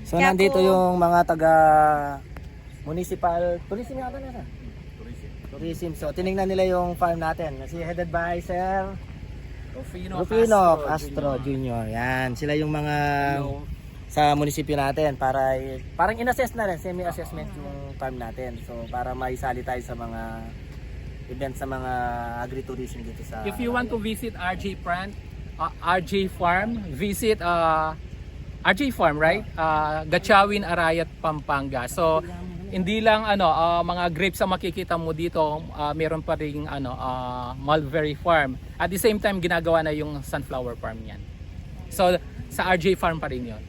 So Kaya nandito po- yung mga taga municipal tourism yata na. Tourism. So tiningnan nila yung farm natin. Si headed by Sir Rufino Castro Jr. Yan, sila yung mga sa munisipyo natin para parang in-assess na rin, semi-assessment yung farm natin. So para maisali tayo sa mga events sa mga agritourism dito sa If you want to visit RJ Farm, visit RJ Farm, right? Gatchawin, Arayat, Pampanga. So hindi lang mga grapes ang makikita mo dito, meron pa ring mulberry farm. At the same time ginagawa na yung sunflower farm yan. So sa RJ Farm pa rin 'yon.